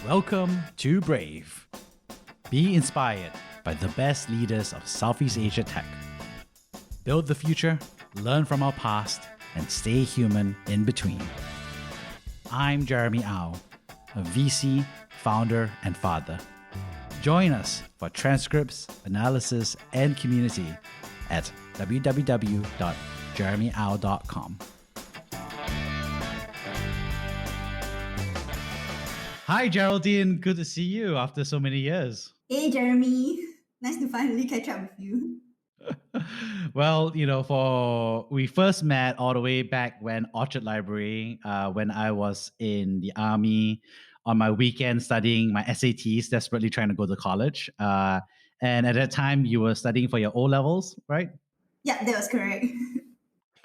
Welcome to Brave. Be inspired by the best leaders of Southeast Asia tech. Build the future, learn from our past, and stay human in between. I'm Jeremy Au, a VC, founder, and father. Join us for transcripts, analysis, and community at www.jeremyau.com. Hi, Geraldine. Good to see you after so many years. Hey, Jeremy. Nice to finally catch up with you. Well, we first met all the way back when Orchard Library, when I was in the army on my weekend studying my SATs, desperately trying to go to college. And at that time, you were studying for your O levels, right? Yeah, that was correct.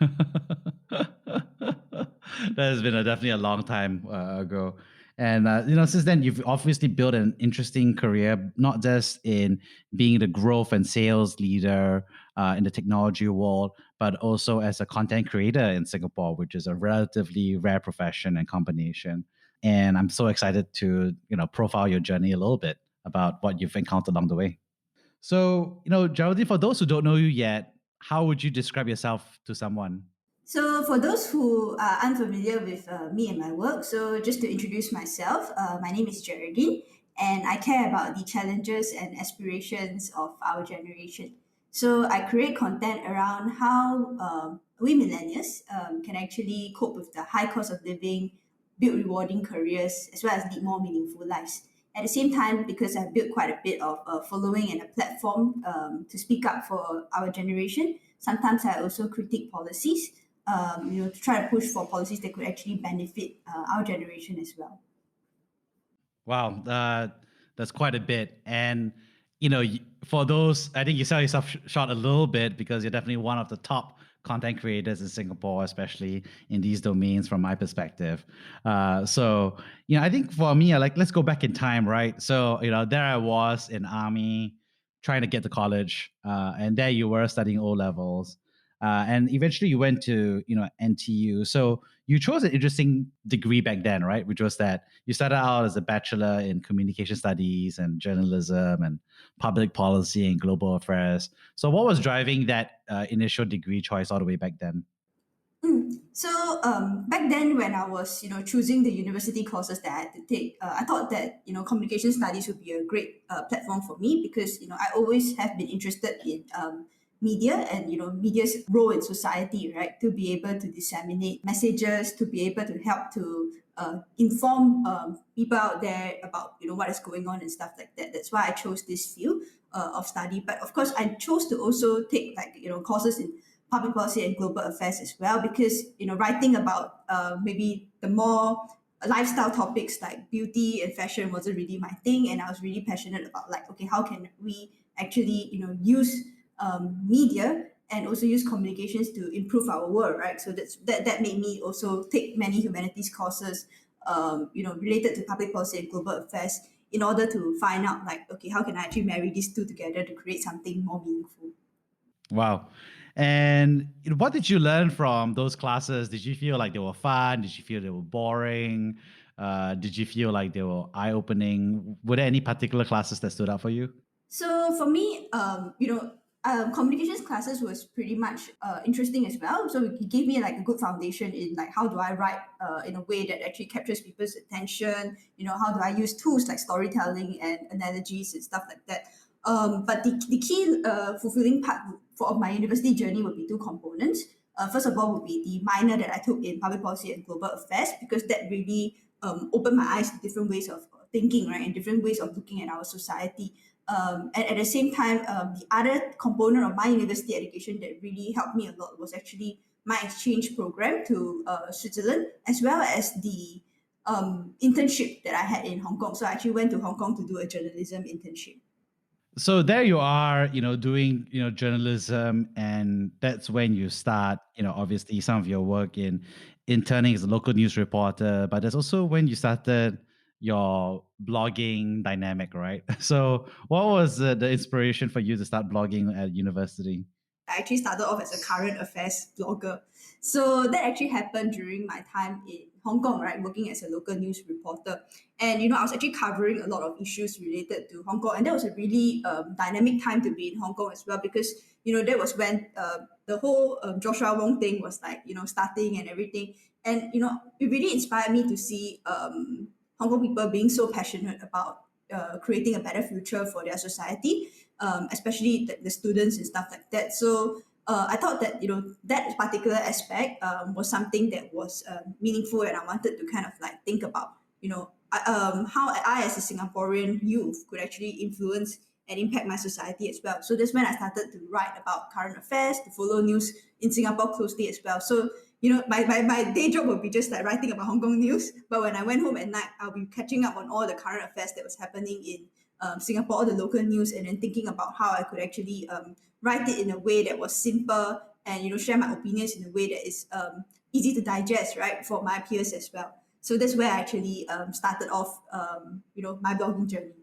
That has been definitely a long time ago. And since then, you've obviously built an interesting career, not just in being the growth and sales leader in the technology world, but also as a content creator in Singapore, which is a relatively rare profession and combination. And I'm so excited to profile your journey a little bit about what you've encountered along the way. So, Geraldine, for those who don't know you yet, how would you describe yourself to someone? So, for those who are unfamiliar with me and my work, so just to introduce myself, my name is Geraldine, and I care about the challenges and aspirations of our generation. So, I create content around how we millennials can actually cope with the high cost of living, build rewarding careers, as well as lead more meaningful lives. At the same time, because I've built quite a bit of a following and a platform to speak up for our generation, sometimes I also critique policies to try to push for policies that could actually benefit our generation as well. Wow, that's quite a bit. And for those, I think you sell yourself short a little bit because you're definitely one of the top content creators in Singapore, especially in these domains, from my perspective. I think for me, let's go back in time, right? So there I was in army, trying to get to college, and there you were studying O levels. And eventually you went to NTU. So you chose an interesting degree back then, right? Which was that you started out as a bachelor in communication studies and journalism and public policy and global affairs. So what was driving that initial degree choice all the way back then? So back then, when I was choosing the university courses that I had to take, I thought that communication studies would be a great platform for me because I always have been interested in media and media's role in society, right? To be able to disseminate messages, to be able to help to inform people out there about what is going on and stuff like that. That's why I chose this field of study. But of course, I chose to also take courses in public policy and global affairs as well because writing about maybe the more lifestyle topics like beauty and fashion wasn't really my thing, and I was really passionate about how can we actually use media and also use communications to improve our world, right? So that made me also take many humanities courses related to public policy and global affairs in order to find out how can I actually marry these two together to create something more meaningful. Wow. And what did you learn from those classes? Did you feel like they were fun? Did you feel they were boring? Did you feel like they were eye-opening? Were there any particular classes that stood out for you? So for me, communications classes was pretty much interesting as well. So it gave me a good foundation in how do I write in a way that actually captures people's attention. How do I use tools like storytelling and analogies and stuff like that. But the key fulfilling part of my university journey would be two components. First of all, would be the minor that I took in public policy and global affairs because that really opened my eyes to different ways of thinking, right, and different ways of looking at our society. And at the same time, the other component of my university education that really helped me a lot was actually my exchange program to Switzerland, as well as the internship that I had in Hong Kong. So I actually went to Hong Kong to do a journalism internship. So there you are, doing, journalism, and that's when you start, obviously some of your work in interning as a local news reporter, but that's also when you started your blogging dynamic, right? So what was the inspiration for you to start blogging at university? I actually started off as a current affairs blogger. So that actually happened during my time in Hong Kong, right, working as a local news reporter. And I was actually covering a lot of issues related to Hong Kong, and that was a really dynamic time to be in Hong Kong as well, because that was when the whole Joshua Wong thing was like starting and everything. And it really inspired me to see Hong Kong people being so passionate about creating a better future for their society, especially the students and stuff like that. So I thought that that particular aspect was something that was meaningful, and I wanted to kind of like think about how I as a Singaporean youth could actually influence and impact my society as well. So that's when I started to write about current affairs, to follow news in Singapore closely as well. So my day job would be just like writing about Hong Kong news. But when I went home at night, I'll be catching up on all the current affairs that was happening in Singapore, all the local news, and then thinking about how I could actually write it in a way that was simple, and share my opinions in a way that is easy to digest, right, for my peers as well. So that's where I actually started off, my blogging journey.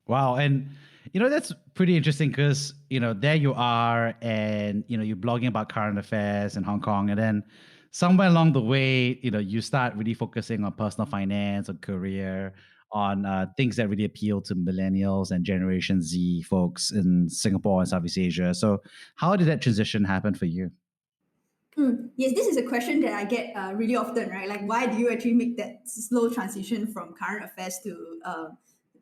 Wow. And, that's pretty interesting because, there you are and, you're blogging about current affairs in Hong Kong. And then somewhere along the way, you start really focusing on personal finance or career, on things that really appeal to millennials and Generation Z folks in Singapore and Southeast Asia. So, how did that transition happen for you? Yes, this is a question that I get really often, right? Like, why do you actually make that slow transition from current affairs to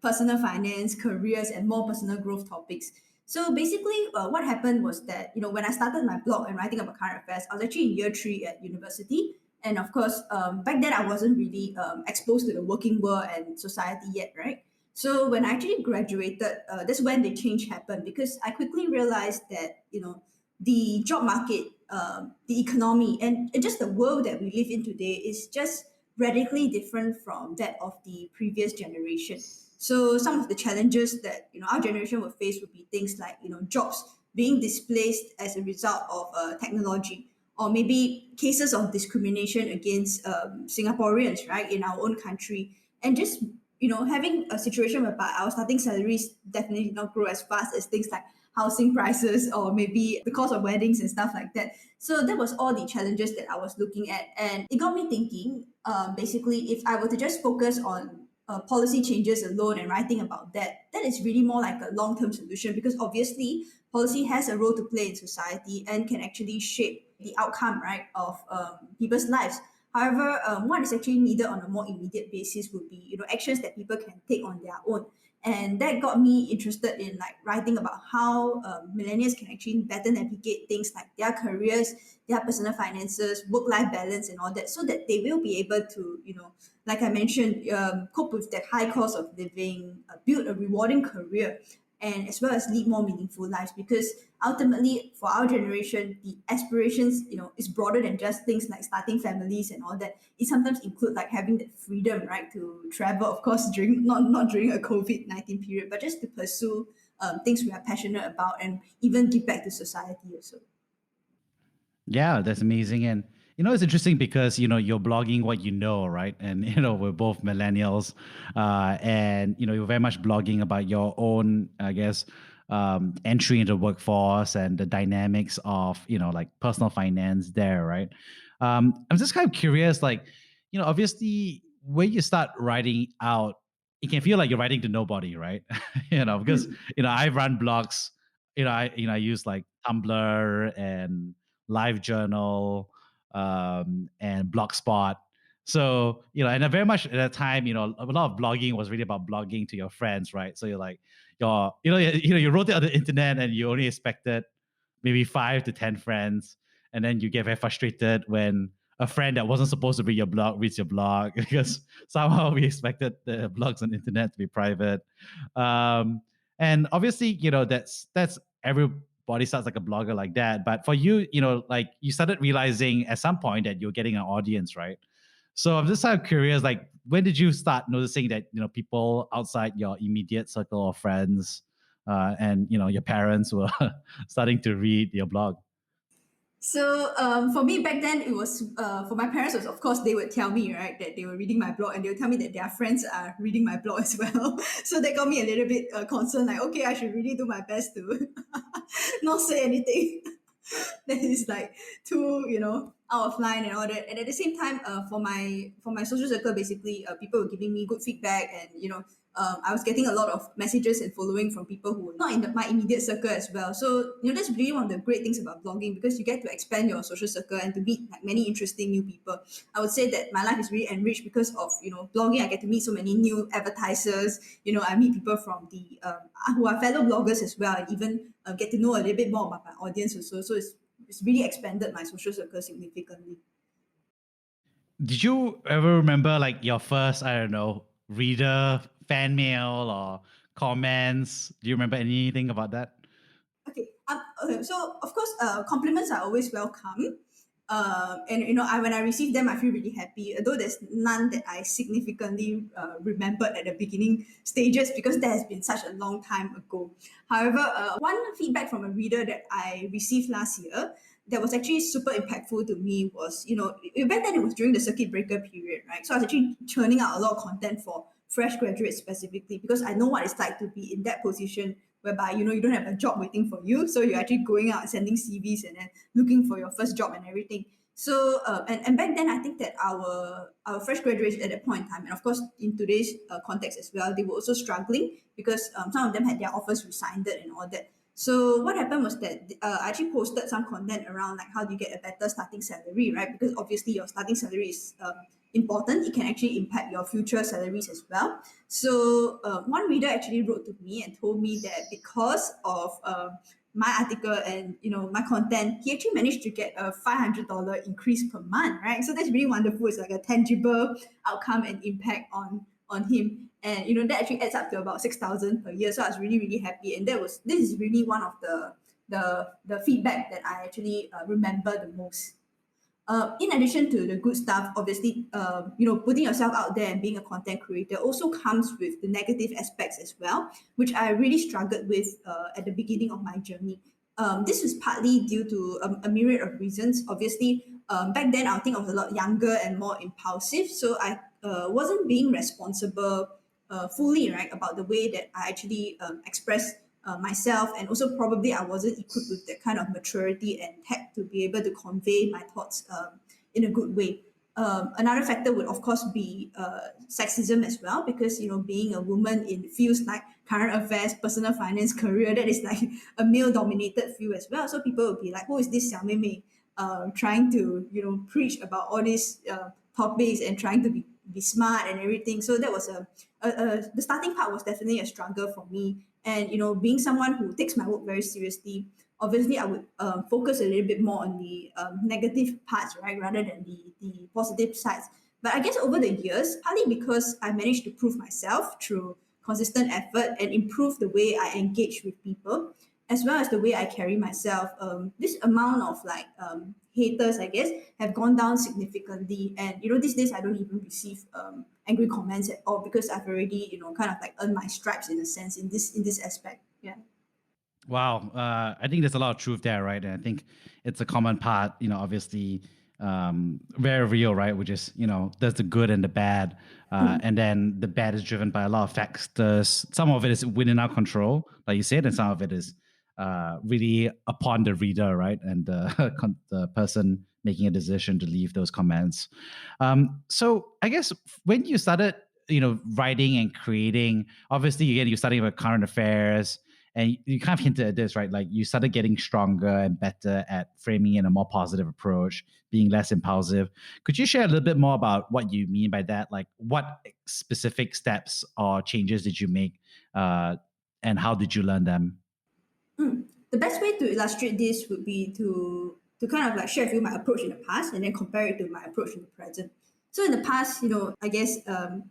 personal finance, careers, and more personal growth topics? So basically, what happened was that when I started my blog and writing about current affairs, I was actually in year three at university, and of course, back then I wasn't really exposed to the working world and society yet, right? So when I actually graduated, that's when the change happened, because I quickly realized that the job market, the economy, and just the world that we live in today is just radically different from that of the previous generation. So some of the challenges that our generation will face would be things like jobs being displaced as a result of technology, or maybe cases of discrimination against Singaporeans, right, in our own country, and just having a situation whereby our starting salaries definitely did not grow as fast as things like housing prices, or maybe the cost of weddings and stuff like that. So that was all the challenges that I was looking at, and it got me thinking. Basically, if I were to just focus on policy changes alone and writing about that, that is really more like a long-term solution, because obviously policy has a role to play in society and can actually shape the outcome, right, of people's lives. However, what is actually needed on a more immediate basis would be actions that people can take on their own, and that got me interested in like writing about how millennials can actually better navigate things like their careers, their personal finances, work-life balance, and all that, so that they will be able to like I mentioned, cope with that high cost of living, build a rewarding career, and as well as lead more meaningful lives. Because ultimately, for our generation, the aspirations, is broader than just things like starting families and all that. It sometimes include like having that freedom, right, to travel, of course, during not during a COVID-19 period, but just to pursue things we are passionate about, and even give back to society also. Yeah, that's amazing. And it's interesting because you're blogging what you know, right? And we're both millennials, and you're very much blogging about your own, I guess, entry into the workforce and the dynamics of like personal finance there, right? I'm just kind of curious, like obviously when you start writing out, it can feel like you're writing to nobody, right? Because Mm. I run blogs, I use like Tumblr and LiveJournal, and Blogspot. So, and I very much at that time, a lot of blogging was really about blogging to your friends, right? So you're like, you wrote it on the internet and you only expected maybe 5 to 10 friends, and then you get very frustrated when a friend that wasn't supposed to read your blog reads your blog because somehow we expected the blogs on the internet to be private. Um, and obviously, that's everybody starts like a blogger like that. But for you, like you started realizing at some point that you're getting an audience, right? So I'm just kind of curious, like when did you start noticing that people outside your immediate circle of friends, and your parents were starting to read your blog? So for me back then, it was for my parents was, of course, they would tell me, right, that they were reading my blog, and they would tell me that their friends are reading my blog as well. So that got me a little bit concerned, like, okay, I should really do my best to not say anything. that is like too out of line and all that. And at the same time, for my social circle, basically, people were giving me good feedback, and I was getting a lot of messages and following from people who were not in my immediate circle as well. So that's really one of the great things about blogging, because you get to expand your social circle and to meet like many interesting new people. I would say that my life is really enriched because of blogging. I get to meet so many new advertisers. I meet people from the who are fellow bloggers as well, and even get to know a little bit more about my audience also. So it's really expanded my social circle significantly. Did you ever remember like your first, I don't know, reader fan mail or comments? Do you remember anything about that? Okay, so of course, compliments are always welcome. And when I receive them, I feel really happy. Although there's none that I significantly remembered at the beginning stages, because that has been such a long time ago. However, one feedback from a reader that I received last year that was actually super impactful to me was, back then it was during the circuit breaker period, right? So I was actually churning out a lot of content for fresh graduates specifically, because I know what it's like to be in that position whereby you don't have a job waiting for you, so you're actually going out and sending CVs and then looking for your first job and everything. So and back then I think that our fresh graduates at that point in time, and of course in today's context as well, they were also struggling because some of them had their offers rescinded and all that. So what happened was that I actually posted some content around like how do you get a better starting salary, right? Because obviously your starting salary is important. It can actually impact your future salaries as well. So one reader actually wrote to me and told me that because of my article and my content, he actually managed to get a $500 increase per month, right? So that's really wonderful. It's like a tangible outcome and impact on him, and that actually adds up to about 6,000 per year. So I was really really happy, and this is really one of the feedback that I actually remember the most. In addition to the good stuff, obviously, putting yourself out there and being a content creator also comes with the negative aspects as well, which I really struggled with at the beginning of my journey. This was partly due to a myriad of reasons. Obviously, back then I think I was a lot younger and more impulsive, so I wasn't being responsible fully, right, about the way that I actually express myself, and also probably I wasn't equipped with that kind of maturity and tech to be able to convey my thoughts in a good way. Another factor would of course be sexism as well, because being a woman in fields like current affairs, personal finance, career, that is like a male dominated field as well. So people will be like, who is this Xiao Mei Mei trying to preach about all these topics and trying to be smart and everything. So that was the starting part was definitely a struggle for me. And being someone who takes my work very seriously, obviously I would focus a little bit more on the negative parts, right, rather than the positive sides. But I guess over the years, partly because I managed to prove myself through consistent effort and improve the way I engage with people, as well as the way I carry myself, this amount of like haters, I guess, have gone down significantly. And these days I don't even receive angry comments at all, because I've already kind of like earned my stripes in a sense in this aspect. Yeah. Wow, I think there's a lot of truth there, right? And I think it's a common part, obviously, very real, right? Which is, there's the good and the bad, and then the bad is driven by a lot of factors. Some of it is within our control, like you said, and some of it is really upon the reader, right, and the person making a decision to leave those comments. So I guess when you started, writing and creating, obviously, again, you're studying about current affairs and you kind of hinted at this, right? Like you started getting stronger and better at framing in a more positive approach, being less impulsive. Could you share a little bit more about what you mean by that? Like what specific steps or changes did you make, and how did you learn them? The best way to illustrate this would be to kind of like share with you my approach in the past and then compare it to my approach in the present. So in the past, I guess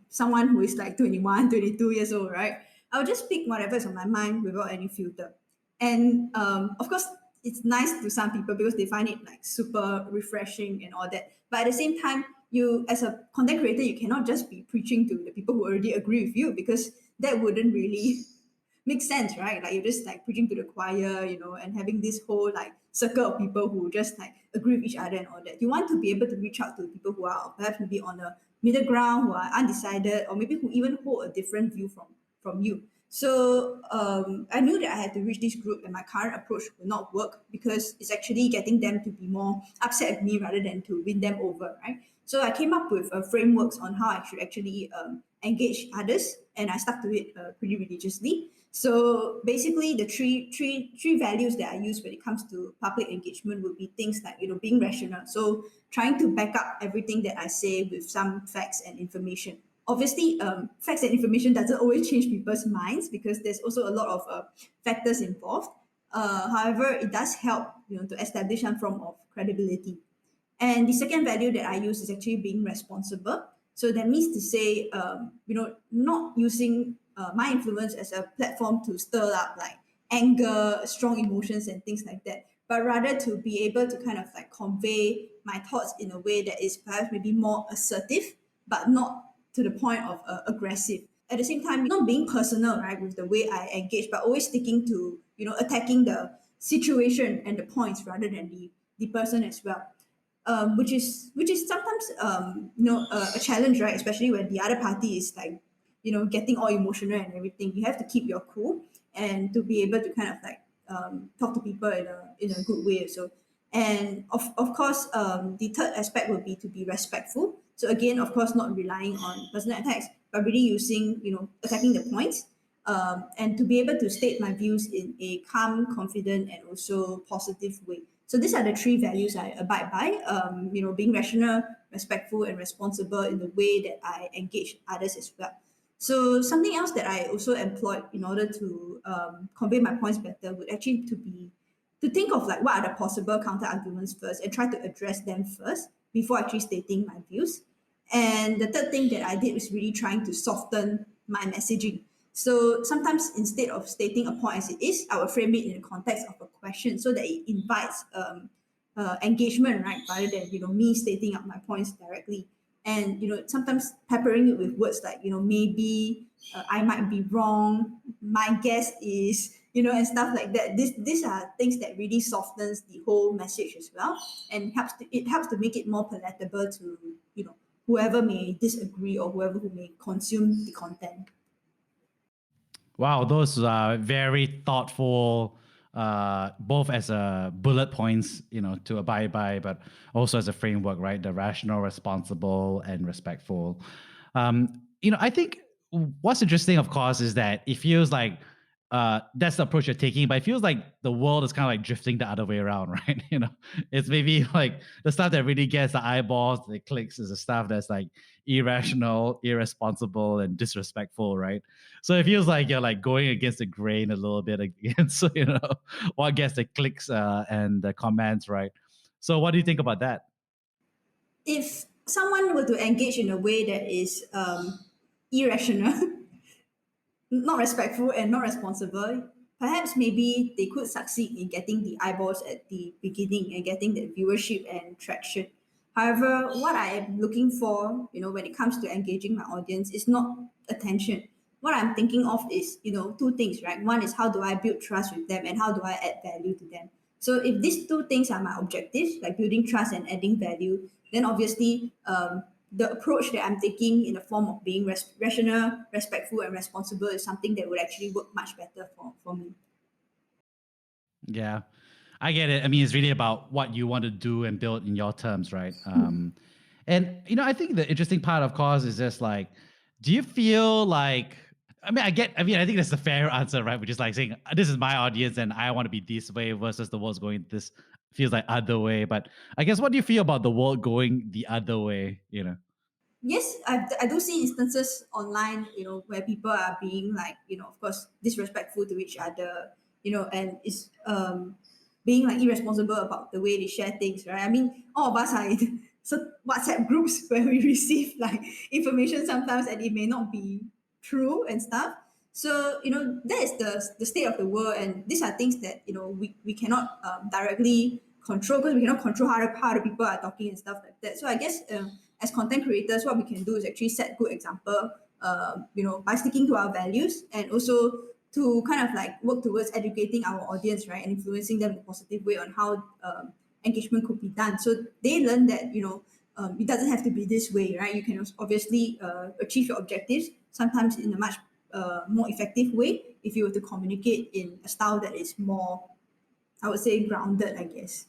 someone who is like 21, 22 years old, right? I'll just pick whatever is on my mind without any filter. And of course, it's nice to some people because they find it like super refreshing and all that. But at the same time, you as a content creator, you cannot just be preaching to the people who already agree with you, because that wouldn't really makes sense, right? Like you're just like preaching to the choir, and having this whole like circle of people who just like agree with each other and all that. You want to be able to reach out to people who are perhaps maybe on a middle ground, who are undecided, or maybe who even hold a different view from you. So I knew that I had to reach this group, and my current approach will not work because it's actually getting them to be more upset with me rather than to win them over, right? So I came up with frameworks on how I should actually engage others, and I stuck to it pretty religiously. So basically, the three values that I use when it comes to public engagement would be things like being rational. So trying to back up everything that I say with some facts and information. Obviously, facts and information doesn't always change people's minds because there's also a lot of factors involved. However, it does help to establish some form of credibility. And the second value that I use is actually being responsible. So that means to say, not using my influence as a platform to stir up like anger, strong emotions, and things like that, but rather to be able to kind of like convey my thoughts in a way that is perhaps maybe more assertive, but not to the point of aggressive. At the same time, not being personal, right, with the way I engage, but always sticking to, attacking the situation and the points rather than the person as well, which is sometimes a challenge, right? Especially when the other party is like getting all emotional and everything. You have to keep your cool and to be able to kind of like talk to people in a good way. So, and of course, the third aspect would be to be respectful. So again, of course, not relying on personal attacks, but really using attacking the points. And to be able to state my views in a calm, confident, and also positive way. So these are the three values I abide by. Being rational, respectful, and responsible in the way that I engage others as well. So something else that I also employed in order to convey my points better would actually to think of like what are the possible counter arguments first and try to address them first before actually stating my views. And the third thing that I did was really trying to soften my messaging. So sometimes instead of stating a point as it is, I will frame it in the context of a question so that it invites engagement, right? Rather than me stating up my points directly. And sometimes peppering it with words like maybe, I might be wrong, my guess is, and stuff like that. These are things that really softens the whole message as well, and it helps to make it more palatable to whoever may disagree or whoever who may consume the content. Wow, those are very thoughtful, both as a bullet points, to abide by, but also as a framework, right? The rational, responsible, and respectful. I think what's interesting, of course, is that it feels like that's the approach you're taking, but it feels like the world is kind of like drifting the other way around, right? It's maybe like the stuff that really gets the eyeballs, the clicks, is the stuff that's like irrational, irresponsible, and disrespectful, right? So it feels like you're like going against the grain a little bit against, what gets the clicks and the comments, right? So what do you think about that? If someone were to engage in a way that is irrational, not respectful, and not responsible, perhaps maybe they could succeed in getting the eyeballs at the beginning and getting the viewership and traction. However, what I am looking for, when it comes to engaging my audience, is not attention. What I'm thinking of is, two things, right? One is how do I build trust with them, and how do I add value to them. So if these two things are my objectives, like building trust and adding value, then obviously the approach that I'm taking in the form of being rational, respectful, and responsible is something that would actually work much better for me. Yeah, I get it. I mean, it's really about what you want to do and build in your terms, right? And I think the interesting part, of course, is just like, do you feel like? I think that's the fair answer, right? Which is like saying, this is my audience and I want to be this way versus the world's going this feels like other way. But I guess, what do you feel about the world going the other way? Yes, I do see instances online, where people are being like, of course, disrespectful to each other, and is being like irresponsible about the way they share things, right? I mean, all of us are in so WhatsApp groups where we receive like information sometimes, and it may not be true and stuff. So that is the state of the world, and these are things that we cannot directly control because we cannot control how the people are talking and stuff like that. So I guess as content creators, what we can do is actually set good example, by sticking to our values, and also to kind of like work towards educating our audience, right, and influencing them in a positive way on how engagement could be done. So they learn that it doesn't have to be this way, right? You can obviously achieve your objectives sometimes in a much more effective way if you were to communicate in a style that is more, I would say, grounded, I guess.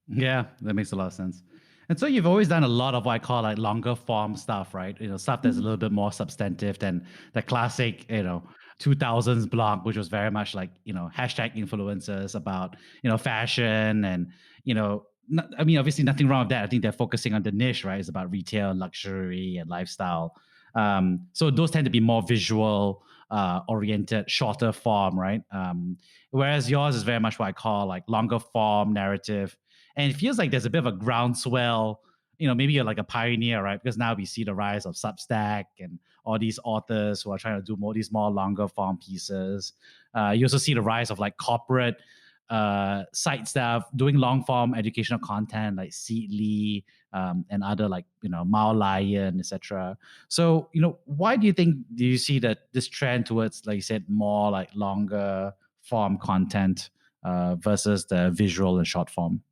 Yeah, that makes a lot of sense. And so you've always done a lot of what I call like longer form stuff, right? Stuff that's a little bit more substantive than the classic, 2000s blog, which was very much like, hashtag influencers about, fashion and, I mean, obviously nothing wrong with that. I think they're focusing on the niche, right? It's about retail, luxury, and lifestyle. So those tend to be more visual oriented, shorter form, right? Whereas yours is very much what I call like longer form narrative, and it feels like there's a bit of a groundswell. Maybe you're like a pioneer, right? Because now we see the rise of Substack and all these authors who are trying to do more longer form pieces. You also see the rise of like corporate site staff doing long form educational content like Seedly, and other like Mao Lion, etc. So why do you see that this trend towards, like you said, more like longer form content versus the visual and short form?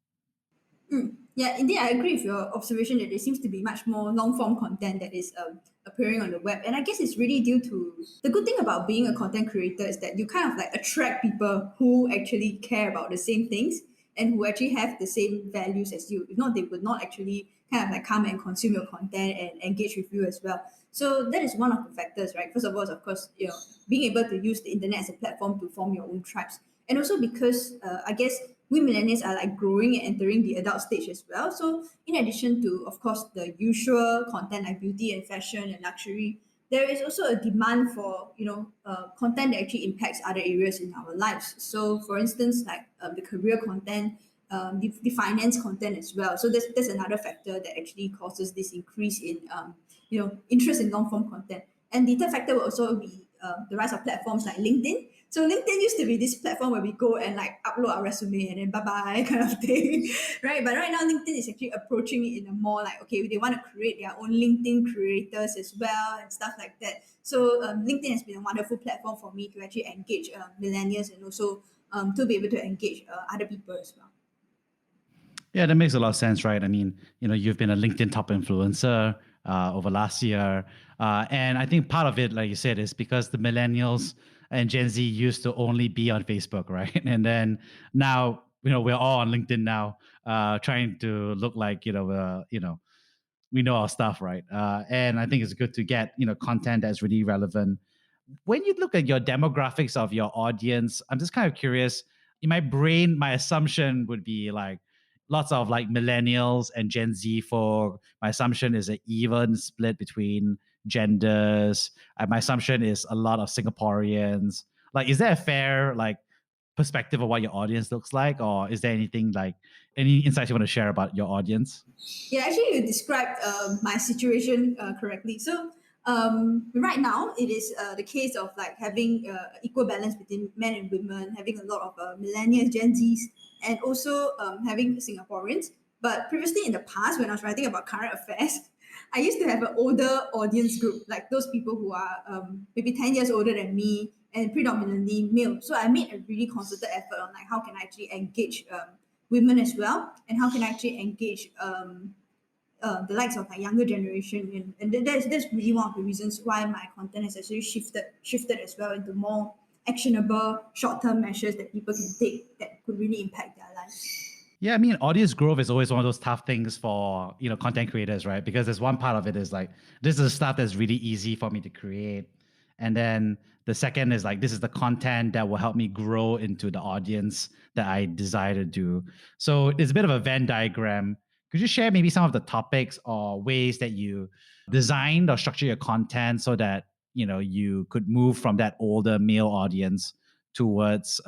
Yeah, indeed, I agree with your observation that there seems to be much more long form content that is appearing on the web. And I guess it's really due to the good thing about being a content creator is that you kind of like attract people who actually care about the same things and who actually have the same values as you. If not, they would not actually kind of like come and consume your content and engage with you as well. So that is one of the factors, right? First of all, is of course, being able to use the internet as a platform to form your own tribes. And also because I guess we millennials are like growing and entering the adult stage as well. So in addition to, of course, the usual content like beauty and fashion and luxury, there is also a demand for content that actually impacts other areas in our lives. So for instance, like the career content, the finance content as well. So that's another factor that actually causes this increase in interest in long form content. And the third factor will also be the rise of platforms like LinkedIn. So LinkedIn used to be this platform where we go and like upload our resume and then bye bye kind of thing, right? But right now LinkedIn is actually approaching it in a more like, okay, they want to create their own LinkedIn creators as well and stuff like that. So LinkedIn has been a wonderful platform for me to actually engage millennials and also to be able to engage other people as well. Yeah, that makes a lot of sense, right? I mean, you've been a LinkedIn top influencer over last year. And I think part of it, like you said, is because the millennials and Gen Z used to only be on Facebook, right? And then now, we're all on LinkedIn now, trying to look like, we know our stuff, right? And I think it's good to get, content that's really relevant. When you look at your demographics of your audience, I'm just kind of curious. In my brain, my assumption would be like lots of like millennials and Gen Z folk. My assumption is an even split between genders. My assumption is a lot of Singaporeans. Like, is there a fair like perspective of what your audience looks like, or is there anything like any insights you want to share about your audience? Yeah, actually, you described my situation correctly. So right now, it is the case of like having equal balance between men and women, having a lot of millennials, Gen Zs, and also having Singaporeans. But previously, in the past, when I was writing about current affairs, I used to have an older audience group, like those people who are maybe 10 years older than me and predominantly male. So I made a really concerted effort on like how can I actually engage women as well, and how can I actually engage the likes of my younger generation, and that's really one of the reasons why my content has actually shifted as well into more actionable short-term measures that people can take that could really impact their lives. Yeah, I mean, audience growth is always one of those tough things for content creators, right? Because there's one part of it is like this is stuff that's really easy for me to create, and then the second is like this is the content that will help me grow into the audience that I desire to do. So it's a bit of a Venn diagram. Could you share maybe some of the topics or ways that you designed or structure your content so that you could move from that older male audience towards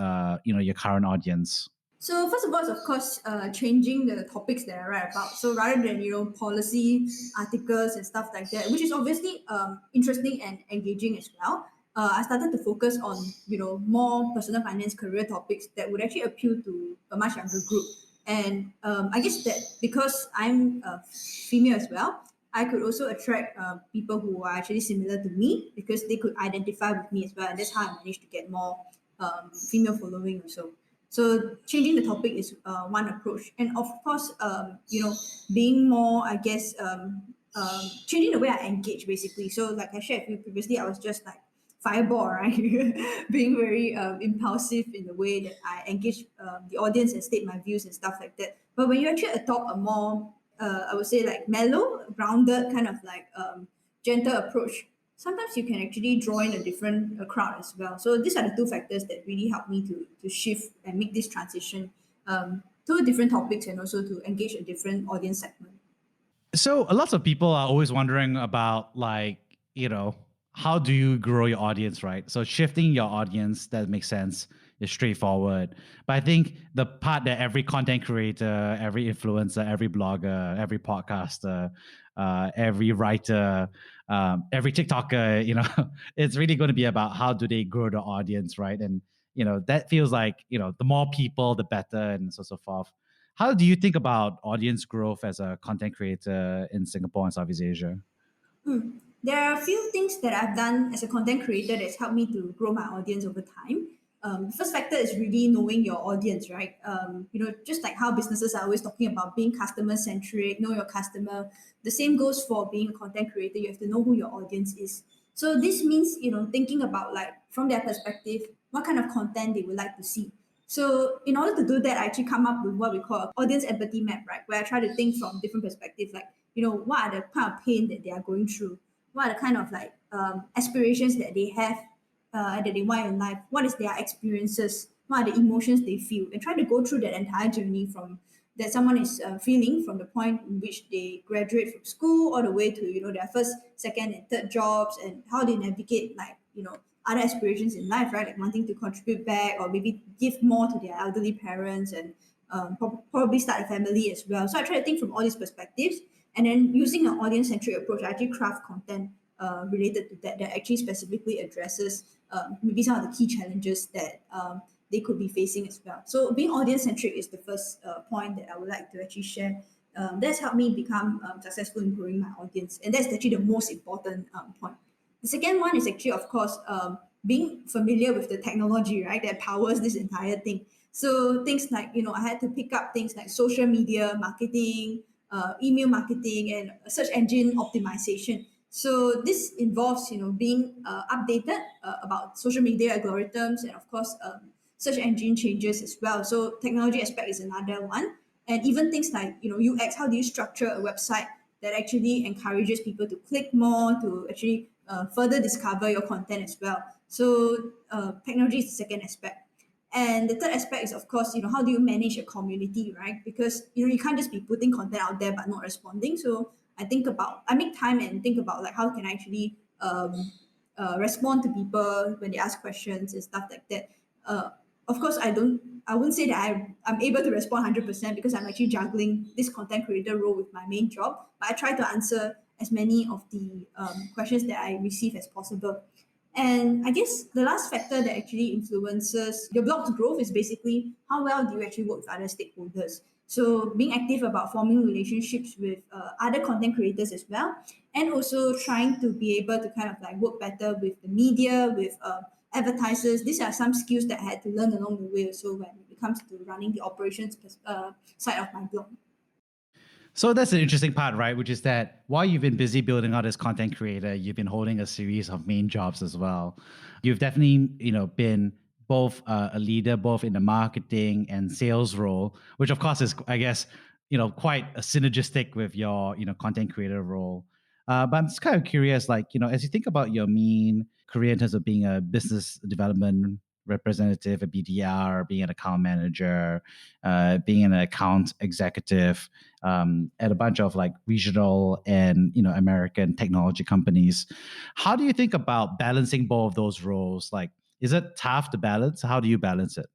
your current audience? So first of all, is of course changing the topics that I write about. So rather than policy articles and stuff like that, which is obviously interesting and engaging as well, I started to focus on more personal finance career topics that would actually appeal to a much younger group. And I guess that because I'm female as well, I could also attract people who are actually similar to me because they could identify with me as well, and that's how I managed to get more female following also. So changing the topic is one approach, and of course, being more, I guess, changing the way I engage basically. So like I shared with you previously, I was just like fireball, right? Being very impulsive in the way that I engage the audience and state my views and stuff like that. But when you actually adopt a more, I would say like mellow, grounded kind of like gentle approach, sometimes you can actually draw in a different crowd as well. So these are the two factors that really help me to shift and make this transition to different topics and also to engage a different audience segment. So a lot of people are always wondering about like, how do you grow your audience, right? So shifting your audience, that makes sense, is straightforward. But I think the part that every content creator, every influencer, every blogger, every podcaster, every writer, every TikToker, it's really going to be about how do they grow the audience, right? And that feels like, the more people, the better, and so forth. How do you think about audience growth as a content creator in Singapore and Southeast Asia? There are a few things that I've done as a content creator that's helped me to grow my audience over time. The first factor is really knowing your audience, right? Just like how businesses are always talking about being customer centric, know your customer. The same goes for being a content creator. You have to know who your audience is. So this means, thinking about like from their perspective, what kind of content they would like to see. So in order to do that, I actually come up with what we call an audience empathy map, right? Where I try to think from different perspectives, like, what are the kind of pain that they are going through? What are the kind of like aspirations that they have that they want in life? What is their experiences? What are the emotions they feel? And try to go through that entire journey from that someone is feeling from the point in which they graduate from school all the way to their first, second, and third jobs and how they navigate like other aspirations in life, right? Like wanting to contribute back or maybe give more to their elderly parents and probably start a family as well. So I try to think from all these perspectives and then using an audience centric approach, I actually craft content related to that actually specifically addresses maybe some of the key challenges that they could be facing as well. So being audience centric is the first point that I would like to actually share. That's helped me become successful in growing my audience, and that's actually the most important point. The second one is actually, of course, being familiar with the technology, right, that powers this entire thing. So things like, I had to pick up things like social media marketing, email marketing, and search engine optimization. So this involves, being updated about social media algorithms and, of course, search engine changes as well. So technology aspect is another one, and even things like, UX. How do you structure a website that actually encourages people to click more to actually further discover your content as well? So technology is the second aspect. And the third aspect is, of course, how do you manage a community, right? Because you can't just be putting content out there but not responding. So I make time and think about like how can I actually respond to people when they ask questions and stuff like that. Uh, of course, I wouldn't say that I'm able to respond 100% because I'm actually juggling this content creator role with my main job. But I try to answer as many of the questions that I receive as possible. And I guess the last factor that actually influences your blog's growth is basically how well do you actually work with other stakeholders. So being active about forming relationships with other content creators as well, and also trying to be able to kind of like work better with the media, with advertisers. These are some skills that I had to learn along the way also when it comes to running the operations side of my blog. So that's an interesting part, right? Which is that while you've been busy building out as content creator, you've been holding a series of main jobs as well. You've definitely, been both a leader, both in the marketing and sales role, which of course is, I guess, quite a synergistic with your, content creator role. But I'm just kind of curious, like, as you think about your main career in terms of being a business development representative, a BDR, being an account manager, being an account executive at a bunch of like regional and American technology companies. How do you think about balancing both of those roles? Like, is it tough to balance? How do you balance it?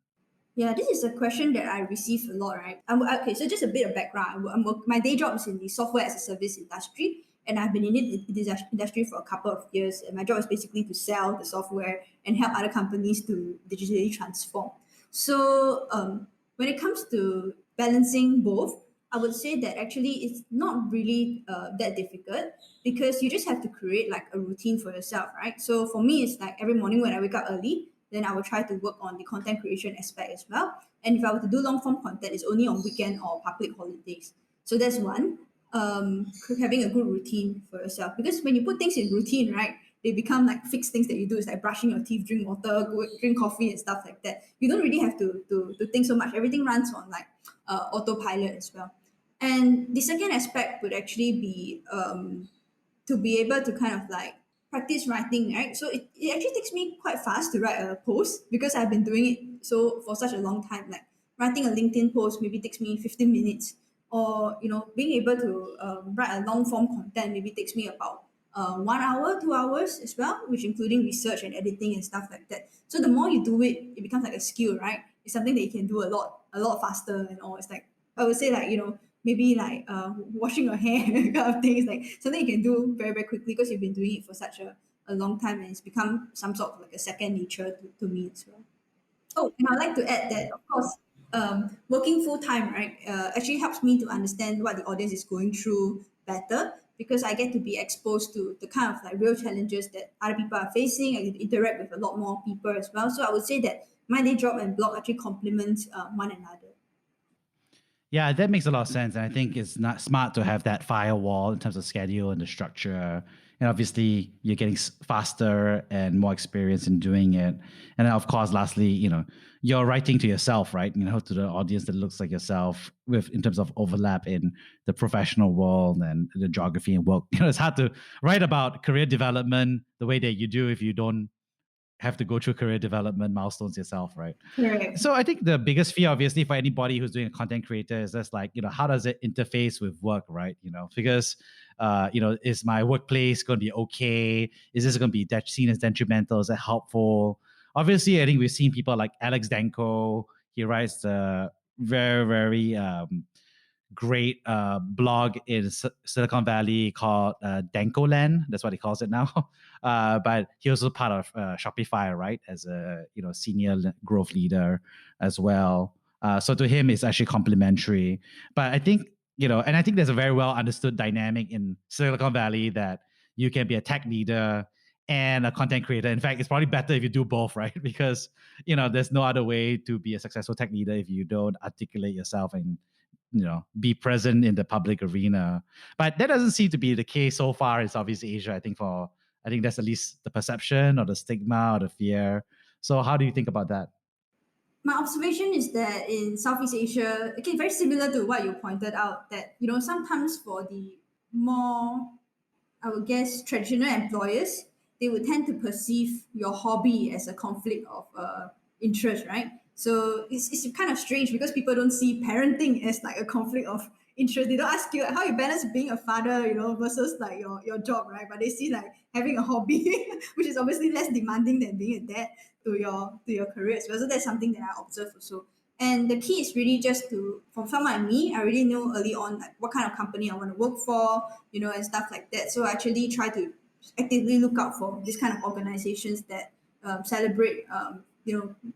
Yeah, this is a question that I receive a lot, right? Okay, so just a bit of background. My day job is in the software as a service industry, and I've been in this industry for a couple of years. And my job is basically to sell the software and help other companies to digitally transform. So when it comes to balancing both, I would say that actually it's not really that difficult because you just have to create like a routine for yourself, right? So for me, it's like every morning when I wake up early, then I will try to work on the content creation aspect as well. And if I were to do long form content, it's only on weekend or public holidays. So that's one. having a good routine for yourself. Because when you put things in routine, right, they become like fixed things that you do. It's like brushing your teeth, drink water, drink coffee, and stuff like that. You don't really have to think so much. Everything runs on like autopilot as well. And the second aspect would actually be to be able to kind of like practice writing, right? So it actually takes me quite fast to write a post because I've been doing it so for such a long time. Like writing a LinkedIn post maybe takes me 15 minutes, or being able to write a long form content maybe takes me about 1 hour, 2 hours as well, which including research and editing and stuff like that. So the more you do it, it becomes like a skill, right? It's something that you can do a lot faster and all. It's like I would say like maybe like washing your hair kind of thing. It's like something you can do very very quickly because you've been doing it for such a long time, and it's become some sort of like a second nature to me as well. Oh, and I'd like to add that, of course, working full time, right, actually helps me to understand what the audience is going through better because I get to be exposed to the kind of like real challenges that other people are facing. I get to interact with a lot more people as well. So I would say that my day job and blog actually complement one another. Yeah, that makes a lot of sense. And I think it's not smart to have that firewall in terms of schedule and the structure. And obviously, you're getting faster and more experience in doing it. And then, of course, lastly, you're writing to yourself, right? To the audience that looks like yourself, with in terms of overlap in the professional world and the geography and work. It's hard to write about career development the way that you do if you don't have to go through career development milestones yourself, right? Correct. So I think the biggest fear, obviously, for anybody who's doing a content creator is just like, how does it interface with work, right? Because, is my workplace going to be okay? Is this going to be seen as detrimental? Is it helpful? Obviously, I think we've seen people like Alex Danko. He writes the very, very great blog in Silicon Valley called Dankoland. That's what he calls it now. But he also part of Shopify, right, as a senior growth leader as well. So to him, it's actually complementary. But I think and I think there's a very well understood dynamic in Silicon Valley that you can be a tech leader and a content creator. In fact, it's probably better if you do both, right? Because there's no other way to be a successful tech leader if you don't articulate yourself and be present in the public arena. But that doesn't seem to be the case so far in Southeast Asia. I think that's at least the perception or the stigma or the fear. So how do you think about that? My observation is that in Southeast Asia, again, very similar to what you pointed out, that sometimes for the more, I would guess, traditional employers, they would tend to perceive your hobby as a conflict of interest, right? So it's kind of strange because people don't see parenting as like a conflict of interest. They don't ask you like, how you balance being a father, versus like your job, right? But they see like having a hobby, which is obviously less demanding than being a dad to your career as well. So that's something that I observe also. And the key is really just to, for someone like me, I really know early on like what kind of company I want to work for, and stuff like that. So I actually try to actively look out for this kind of organizations that celebrate,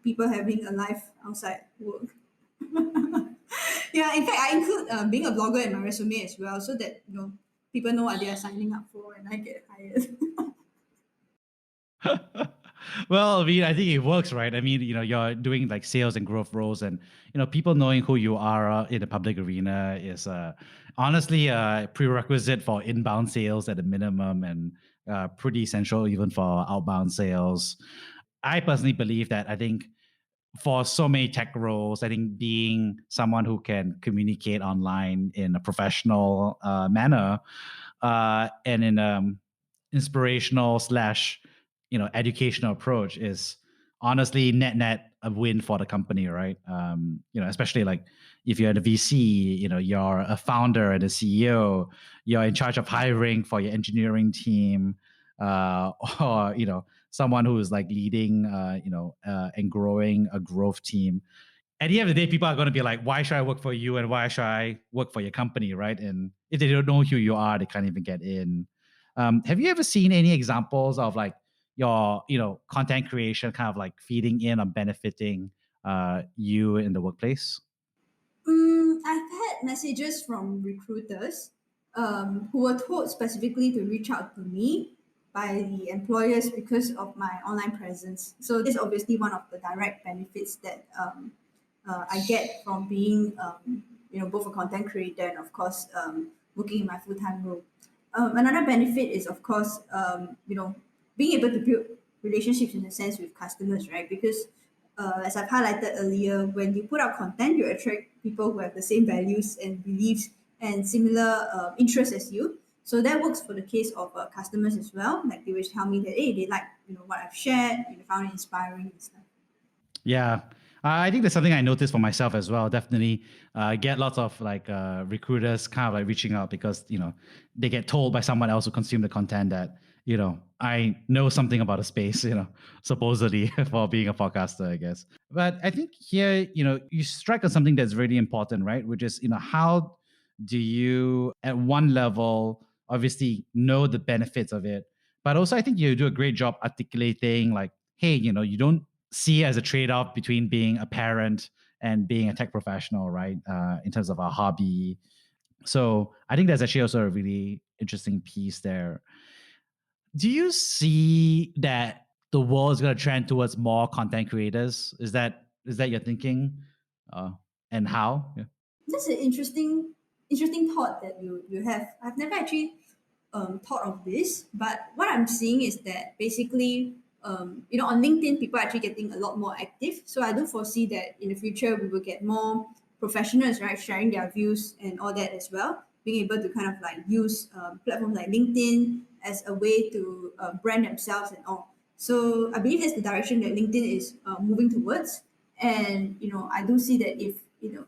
people having a life outside work. Yeah, in fact, I include being a blogger in my resume as well, so that people know what they are signing up for, and I get hired. Well, I mean, I think it works, right? I mean, you're doing like sales and growth roles, and people knowing who you are in the public arena is honestly a prerequisite for inbound sales at a minimum, and pretty essential even for outbound sales. I personally believe that. I think for so many tech roles, I think being someone who can communicate online in a professional manner and in inspirational slash educational approach is honestly net a win for the company, right? Especially like if you're at a VC, you're a founder and a CEO, you're in charge of hiring for your engineering team, or someone who is like leading, and growing a growth team. At the end of the day, people are going to be like, why should I work for you and why should I work for your company, right? And if they don't know who you are, they can't even get in. Have you ever seen any examples of like your, content creation kind of like feeding in or benefiting you in the workplace? I've had messages from recruiters who were told specifically to reach out to me by the employers because of my online presence. So this is obviously one of the direct benefits that I get from being, both a content creator and of course working in my full-time role. Another benefit is, of course, being able to build relationships in a sense with customers, right? Because as I've highlighted earlier, when you put out content, you attract people who have the same values and beliefs and similar interests as you. So that works for the case of customers as well. Like they will tell me that, hey, they like what I've shared, found it inspiring and stuff. Yeah. I think that's something I noticed for myself as well. Definitely get lots of like recruiters kind of like reaching out because, they get told by someone else who consume the content that, I know something about a space, supposedly for being a podcaster, I guess. But I think here, you strike on something that's really important, right? Which is, how do you at one level obviously know the benefits of it, but also I think you do a great job articulating like, hey, you don't see as a trade-off between being a parent and being a tech professional, right? In terms of a hobby. So I think that's actually also a really interesting piece there. Do you see that the world is going to trend towards more content creators? Is that your thinking? Uh, and how? Yeah. That's an interesting thought that you have. I've never actually thought of this, but what I'm seeing is that basically, on LinkedIn, people are actually getting a lot more active. So I do foresee that in the future we will get more professionals, right, sharing their views and all that as well. Being able to kind of like use platforms like LinkedIn as a way to brand themselves and all. So I believe that's the direction that LinkedIn is moving towards. And I do see that if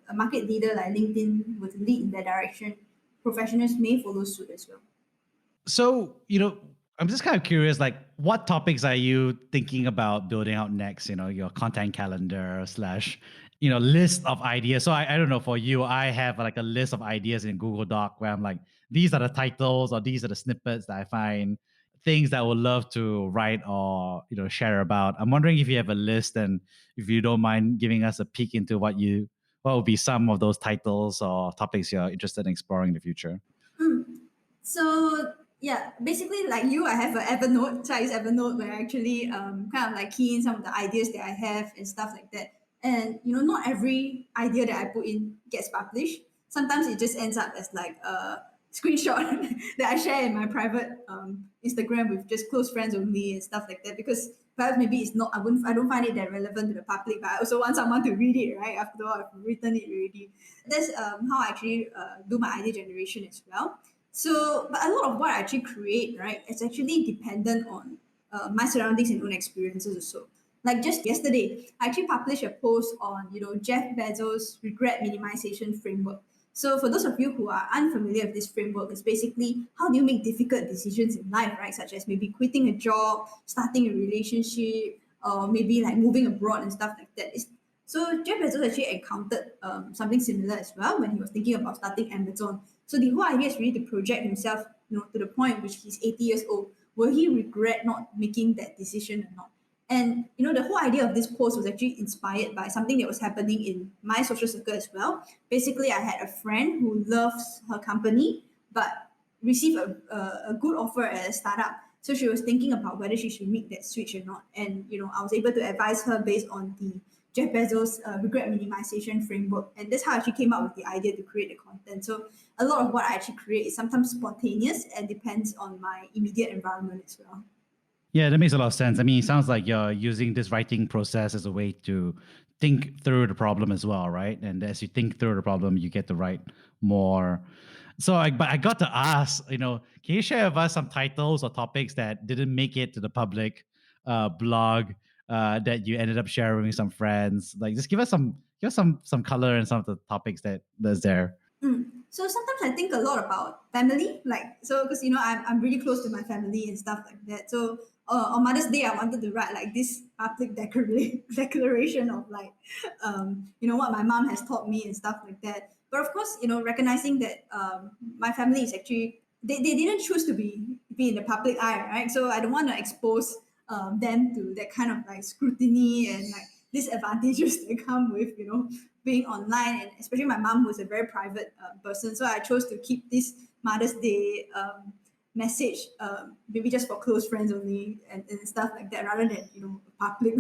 a market leader like LinkedIn were to lead in that direction, professionals may follow suit as well. So, I'm just kind of curious, like, what topics are you thinking about building out next? Your content calendar slash, list of ideas. So I don't know, for you, I have like a list of ideas in Google Doc where I'm like, these are the titles or these are the snippets that I find things that I would love to write or, share about. I'm wondering if you have a list and if you don't mind giving us a peek into what would be some of those titles or topics you're interested in exploring in the future. So yeah, basically like you, I have an Evernote. So I use Evernote where I actually kind of like key in some of the ideas that I have and stuff like that. And not every idea that I put in gets published. Sometimes it just ends up as like a screenshot that I share in my private Instagram with just close friends only and stuff like that. Because perhaps maybe it's not I don't find it that relevant to the public, but I also want someone to read it, right? After all, I've written it already. That's how I actually do my idea generation as well. So, but a lot of what I actually create, right, it's actually dependent on my surroundings and own experiences also. Like just yesterday, I actually published a post on, Jeff Bezos' regret minimization framework. So for those of you who are unfamiliar with this framework, it's basically how do you make difficult decisions in life, right? Such as maybe quitting a job, starting a relationship, or maybe like moving abroad and stuff like that. So Jeff Bezos actually encountered something similar as well when he was thinking about starting Amazon. So the whole idea is really to project himself, to the point which he's 80 years old. Will he regret not making that decision or not? And the whole idea of this post was actually inspired by something that was happening in my social circle as well. Basically, I had a friend who loves her company, but received a good offer at a startup. So she was thinking about whether she should make that switch or not. And I was able to advise her based on the Jeff Bezos' regret minimization framework, and that's how I actually came up with the idea to create the content. So a lot of what I actually create is sometimes spontaneous and depends on my immediate environment as well. Yeah, that makes a lot of sense. I mean, it sounds like you're using this writing process as a way to think through the problem as well, right? And as you think through the problem, you get to write more. But I got to ask, can you share with us some titles or topics that didn't make it to the public blog that you ended up sharing with some friends? Like, just give us some color and some of the topics that's there. So sometimes I think a lot about family, like so because I'm really close to my family and stuff like that. So on Mother's Day, I wanted to write like this public declaration of like, what my mom has taught me and stuff like that. But of course, recognizing that my family is actually they didn't choose to be in the public eye, right? So I don't want to expose them to that kind of like scrutiny and like disadvantages that come with being online, and especially my mom who's a very private person. So I chose to keep this Mother's Day message maybe just for close friends only and stuff like that, rather than a public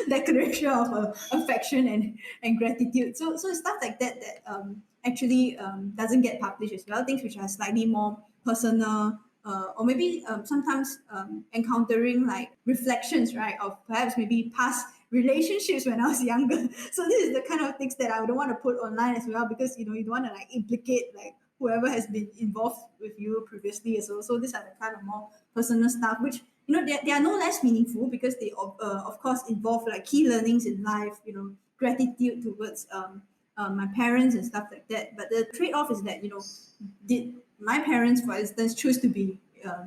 declaration of affection and gratitude. So stuff like that actually doesn't get published as well. Things which are slightly more personal, or maybe sometimes encountering like reflections, right, of perhaps maybe past relationships when I was younger. So this is the kind of things that I don't want to put online as well, because you don't want to like implicate like whoever has been involved with you previously as well. So these are the kind of more personal stuff, which they are no less meaningful, because they of course involve like key learnings in life, gratitude towards my parents and stuff like that. But the trade-off is that did my parents, for instance, choose to be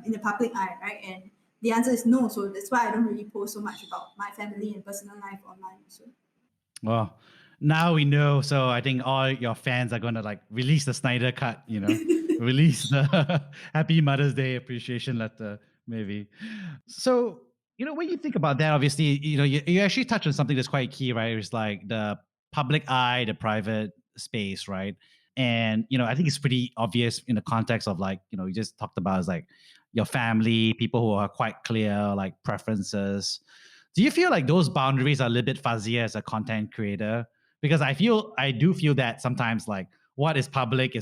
in the public eye, right? And the answer is no. So that's why I don't really post so much about my family and personal life online. So Well, now we know. So I think all your fans are going to like release the Snyder cut, release the Happy Mother's Day appreciation letter, maybe. So, when you think about that, obviously, you actually touched on something that's quite key, right? It's like the public eye, the private space, right? And, I think it's pretty obvious in the context of like, you just talked about is like your family, people who are quite clear, like preferences. Do you feel like those boundaries are a little bit fuzzier as a content creator? Because I do feel that sometimes like what is public,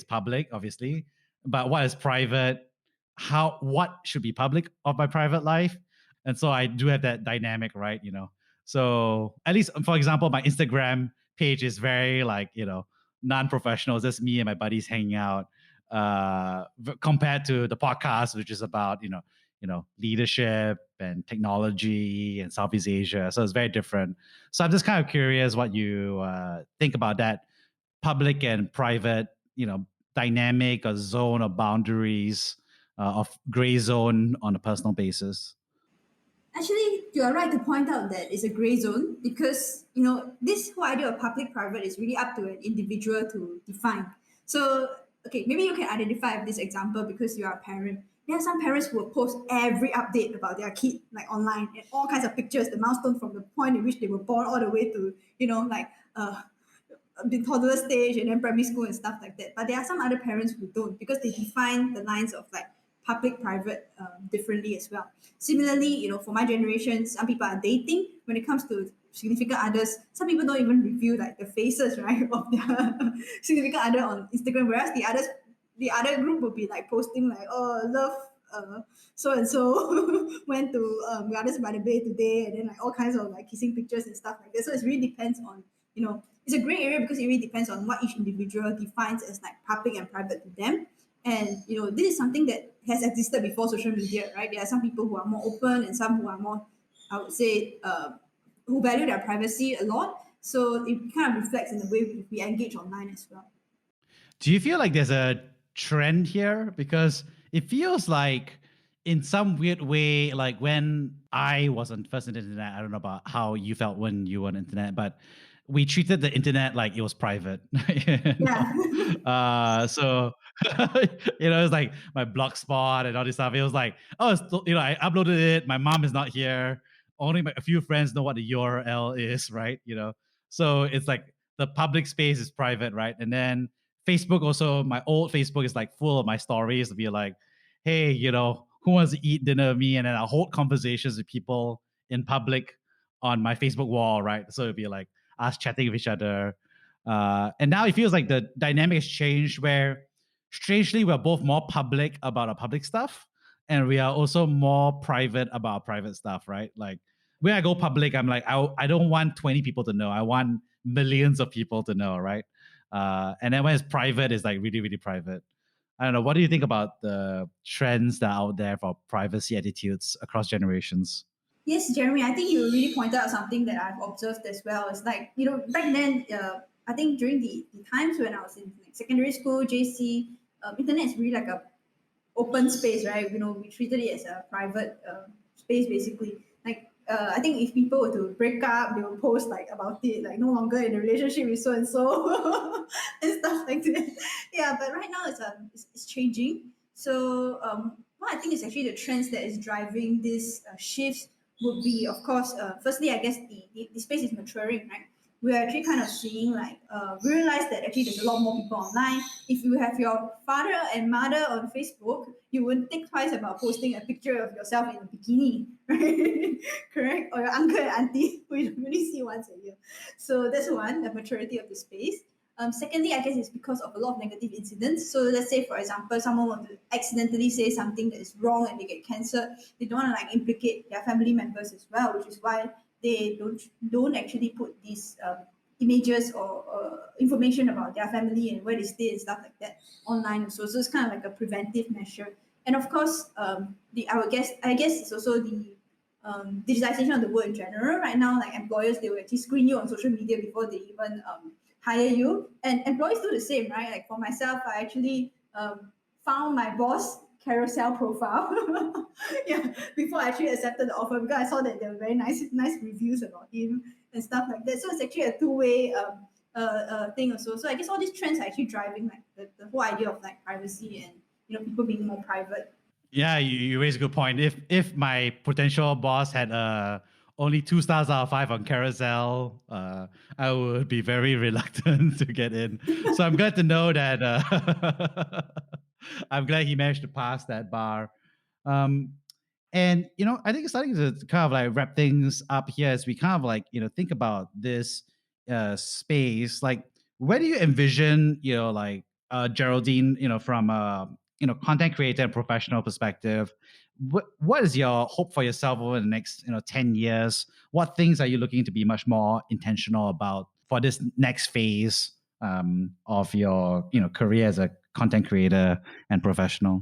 obviously, but what is private, what should be public of my private life. And so I do have that dynamic, right? So at least for example, my Instagram page is very like, non-professional. It's just me and my buddies hanging out. Compared to the podcast, which is about, leadership and technology and Southeast Asia. So it's very different. So I'm just kind of curious what you think about that public and private, dynamic or zone or boundaries of gray zone on a personal basis. actually, you are right to point out that it's a gray zone, because this whole idea of public-private is really up to an individual to define. So, okay, maybe you can identify this example because you are a parent. There are some parents who will post every update about their kid like online, and all kinds of pictures, the milestone from the point in which they were born all the way to like the toddler stage and then primary school and stuff like that. But there are some other parents who don't, because they define the lines of like public private differently as well. Similarly, for my generation, some people are dating. When it comes to significant others, some people don't even review like the faces, right, of their significant other on Instagram, whereas the other group will be like posting like, oh, love so and so went to Gardens by the Bay today, and then like all kinds of like kissing pictures and stuff like that. So it really depends on, it's a gray area, because it really depends on what each individual defines as like public and private to them. And this is something that has existed before social media, right? There are some people who are more open and some who are more, I would say, who value their privacy a lot. So it kind of reflects in the way we engage online as well. Do you feel like there's a trend here? Because it feels like, in some weird way, like when I was on first internet, I don't know about how you felt when you were on internet, but we treated the internet like it was private. Yeah. So it's like my blog spot and all this stuff. It was like, oh, I uploaded it. My mom is not here. Only a few friends know what the URL is, right? So it's like the public space is private, right? And then Facebook also, my old Facebook is like full of my stories to be like, hey, who wants to eat dinner with me? And then I'll hold conversations with people in public on my Facebook wall, right? So it'd be like us chatting with each other. And now it feels like the dynamic has changed where strangely we're both more public about our public stuff, and we are also more private about our private stuff, right? Like when I go public, I'm like, I don't want 20 people to know. I want millions of people to know, right? And then when it's private, it's like really, really private. I don't know. What do you think about the trends that are out there for privacy attitudes across generations? Yes, Jeremy, I think you really pointed out something that I've observed as well. It's like, back then, I think during the times when I was in like secondary school, JC, internet is really like a open space, right? We treated it as a private space, basically. Like, I think if people were to break up, they will post like about it, like no longer in a relationship with so and so and stuff like that. Yeah, but right now it's changing. So what I think is actually the trends that is driving this shifts would be, of course, firstly, I guess the space is maturing, right? We're actually kind of seeing like we realize that actually there's a lot more people online. If you have your father and mother on Facebook, you wouldn't think twice about posting a picture of yourself in a bikini, right? Correct? Or your uncle and auntie who you really see once a year. So that's one, the maturity of the space. Secondly, I guess it's because of a lot of negative incidents. So let's say, for example, someone wants to accidentally say something that is wrong and they get cancelled. They don't want to like implicate their family members as well, which is why they don't actually put these images or information about their family and where they stay and stuff like that online. So it's kind of like a preventive measure. And of course, the I guess it's also the digitization of the world in general. Right now, like employers, they will actually screen you on social media before they even hire you, and employees do the same, right? Like for myself, I actually found my boss carousel profile, yeah, before I actually accepted the offer because I saw that there were very nice reviews about him and stuff like that. So it's actually a two-way thing also. So I guess all these trends are actually driving like the whole idea of like privacy and people being more private. Yeah, you raise a good point. If my potential boss had only 2 stars out of 5 on Carousel, I would be very reluctant to get in. So I'm glad to know that. I'm glad he managed to pass that bar. Um, and I think it's starting to kind of like wrap things up here as we kind of like think about this space. Like, where do you envision like Geraldine from content creator and professional perspective? What is your hope for yourself over the next 10 years? What things are you looking to be much more intentional about for this next phase of your career as a content creator and professional?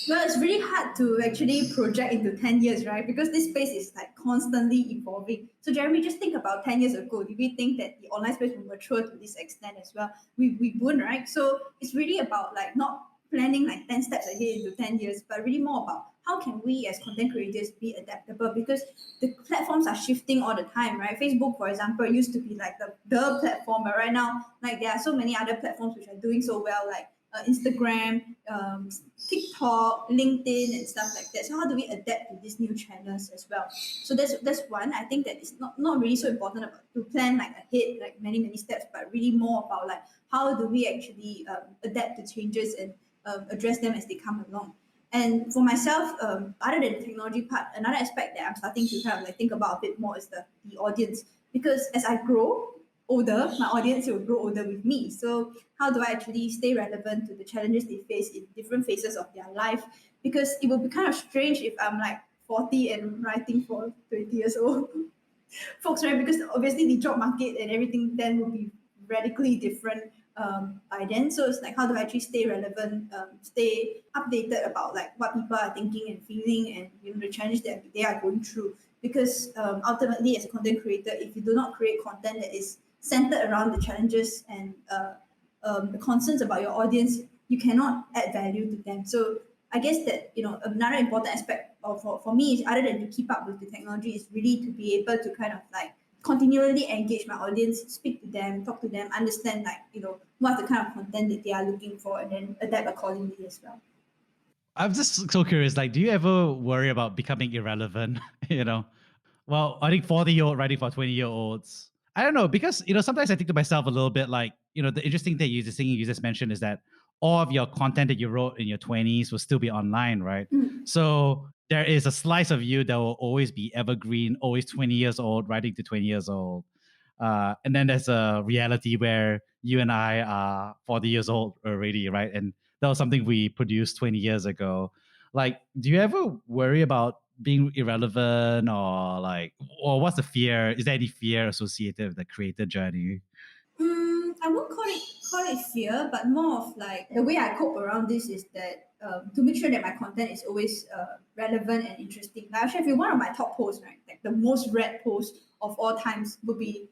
Well, it's really hard to actually project into 10 years, right? Because this space is like constantly evolving. So, Jeremy, just think about 10 years ago. Did we think that the online space would mature to this extent as well? We wouldn't, right? So, it's really about like not planning like 10 steps ahead into 10 years, but really more about how can we as content creators be adaptable because the platforms are shifting all the time, right? Facebook, for example, used to be like the platform, but right now, like there are so many other platforms which are doing so well, like Instagram, TikTok, LinkedIn, and stuff like that. So how do we adapt to these new channels as well? So that's one. I think that it's not really so important about, to plan like ahead, like many steps, but really more about like how do we actually adapt to changes and address them as they come along. And for myself, other than the technology part, another aspect that I'm starting to kind of like think about a bit more is the audience. Because as I grow older, my audience will grow older with me. So how do I actually stay relevant to the challenges they face in different phases of their life? Because it will be kind of strange if I'm like 40 and writing for 20 years old folks, right? Because obviously the job market and everything then will be radically different by then. So it's like how do I actually stay relevant, stay updated about like what people are thinking and feeling, and the challenges that they are going through. Because ultimately, as a content creator, if you do not create content that is centered around the challenges and the concerns about your audience, you cannot add value to them. So I guess that another important aspect for me is other than to keep up with the technology is really to be able to kind of like continually engage my audience, speak to them, talk to them, understand like what's the kind of content that they are looking for, and then adapt accordingly as well. I'm just so curious. Like, do you ever worry about becoming irrelevant? you know, well, I think 40-year-old writing for 20-year-olds. I don't know because sometimes I think to myself a little bit like the interesting thing you just mentioned is that all of your content that you wrote in your 20s will still be online, right? Mm. So there is a slice of you that will always be evergreen, always 20 years old, writing to 20 years old. And then there's a reality where you and I are 40 years old already, right? And that was something we produced 20 years ago. Like, do you ever worry about being irrelevant or what's the fear? Is there any fear associated with the creator journey? I won't call it fear, but more of like the way I cope around this is that to make sure that my content is always relevant and interesting. Like actually, if you one of my top posts, right, like the most read post of all times would be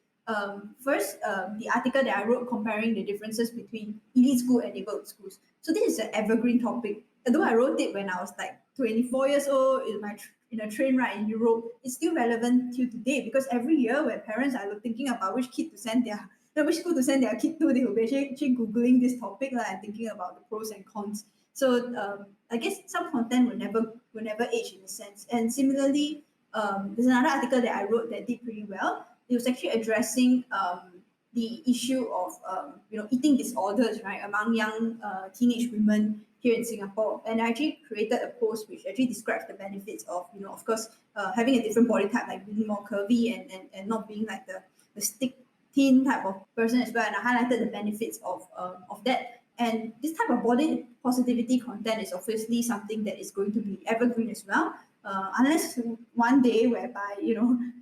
first the article that I wrote comparing the differences between elite school and neighborhood schools. So this is an evergreen topic. Although I wrote it when I was like 24 years old in a train ride in Europe, it's still relevant till today because every year when parents are thinking about which kid to send which school to send their kid to, they will be actually googling this topic like, and thinking about the pros and cons. So I guess some content will never age in a sense. And similarly, there's another article that I wrote that did pretty well. It was actually addressing the issue of eating disorders right among young teenage women here in Singapore, and I actually created a post which actually describes the benefits of of course having a different body type, like being more curvy and not being like the stick teen type of person as well, and I highlighted the benefits of that. And this type of body positivity content is obviously something that is going to be evergreen as well, unless one day whereby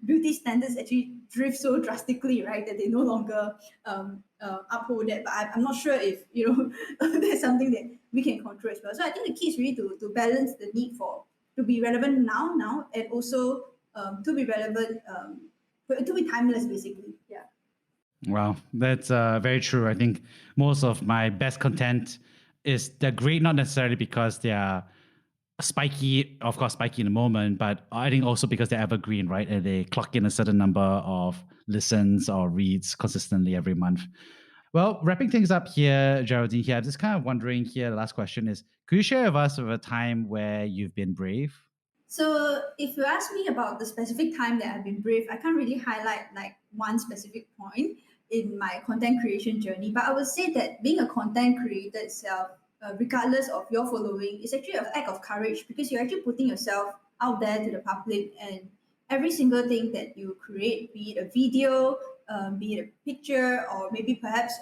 beauty standards actually drift so drastically, right, that they no longer uphold that. But I'm not sure if that's something that we can control as well. So I think the key is really to balance the need for to be relevant now, and also to be relevant, to be timeless, basically. Yeah. Wow, that's very true. I think most of my best content they're great, not necessarily because they are spiky, of course, spiky in the moment, but I think also because they're evergreen, right? And they clock in a certain number of listens or reads consistently every month. Well, wrapping things up here, Geraldine, here, I'm just kind of wondering here, the last question is, could you share with us of a time where you've been brave? So if you ask me about the specific time that I've been brave, I can't really highlight like one specific point in my content creation journey, but I would say that being a content creator itself, regardless of your following, is actually an act of courage, because you're actually putting yourself out there to the public, and every single thing that you create, be it a video, be it a picture, or maybe perhaps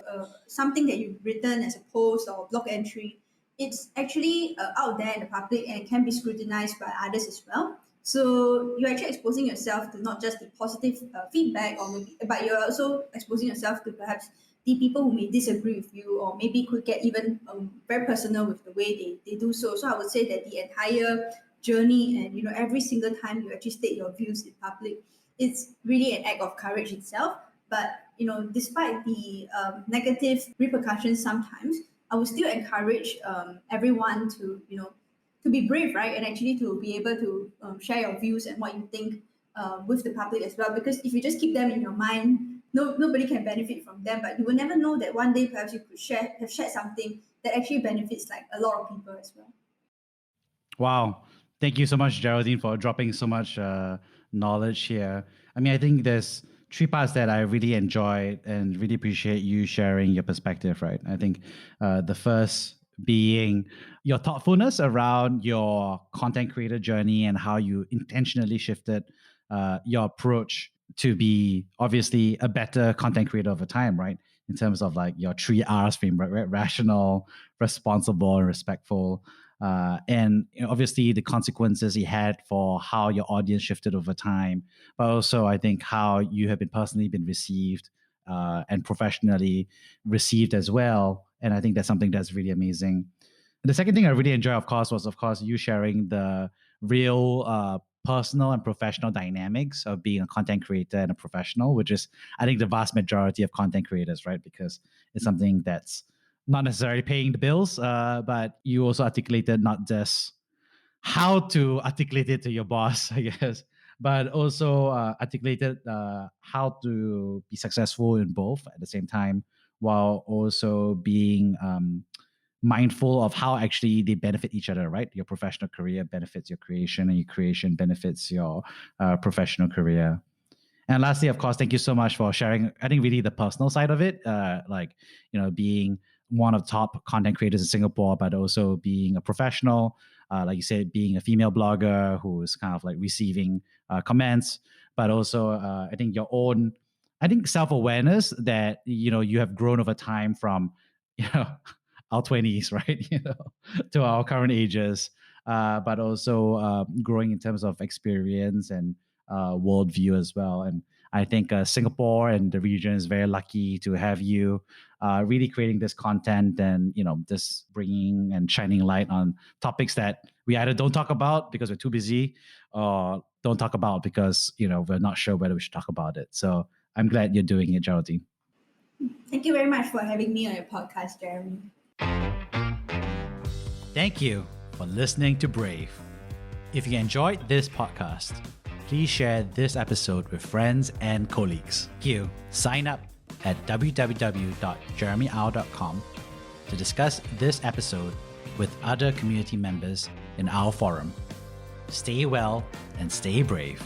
something that you've written as a post or blog entry, it's actually out there in the public, and it can be scrutinized by others as well. So you're actually exposing yourself to not just the positive feedback, or maybe, but you're also exposing yourself to perhaps the people who may disagree with you, or maybe could get even very personal with the way they do so. So I would say that the entire journey, and every single time you actually state your views in public, it's really an act of courage itself. But despite the negative repercussions sometimes, I would still encourage everyone to to be brave, right, and actually to be able to share your views and what you think with the public as well. Because if you just keep them in your mind, nobody can benefit from them. But you will never know that one day perhaps you could have shared something that actually benefits like a lot of people as well. Wow. Thank you so much, Geraldine, for dropping so much knowledge here. I mean, I think there's three parts that I really enjoyed and really appreciate you sharing your perspective, right? I think the first being your thoughtfulness around your content creator journey and how you intentionally shifted your approach to be obviously a better content creator over time, right? In terms of like your 3 R's framework, right? Rational, responsible, and respectful. And obviously the consequences it had for how your audience shifted over time, but also I think how you have been personally been received and professionally received as well. And I think that's something that's really amazing. The second thing I really enjoy, of course, was you sharing the real personal and professional dynamics of being a content creator and a professional, which is I think the vast majority of content creators, right? Because it's something that's not necessarily paying the bills, but you also articulated not just how to articulate it to your boss, I guess, but also articulated how to be successful in both at the same time, while also being mindful of how actually they benefit each other, right? Your professional career benefits your creation, and your creation benefits your professional career. And lastly, of course, thank you so much for sharing, I think, really the personal side of it, being one of the top content creators in Singapore, but also being a professional, like you said, being a female blogger who is kind of like receiving comments, but also I think your own, self-awareness that, you have grown over time from, our 20s, right? To our current ages, but also growing in terms of experience and worldview as well. And I think Singapore and the region is very lucky to have you really creating this content and, just bringing and shining light on topics that we either don't talk about because we're too busy, or don't talk about because, we're not sure whether we should talk about it. So I'm glad you're doing it, Geraldine. Thank you very much for having me on your podcast, Jeremy. Thank you for listening to Brave. If you enjoyed this podcast, please share this episode with friends and colleagues. Sign up at www.jeremyau.com to discuss this episode with other community members in our forum. Stay well and stay brave.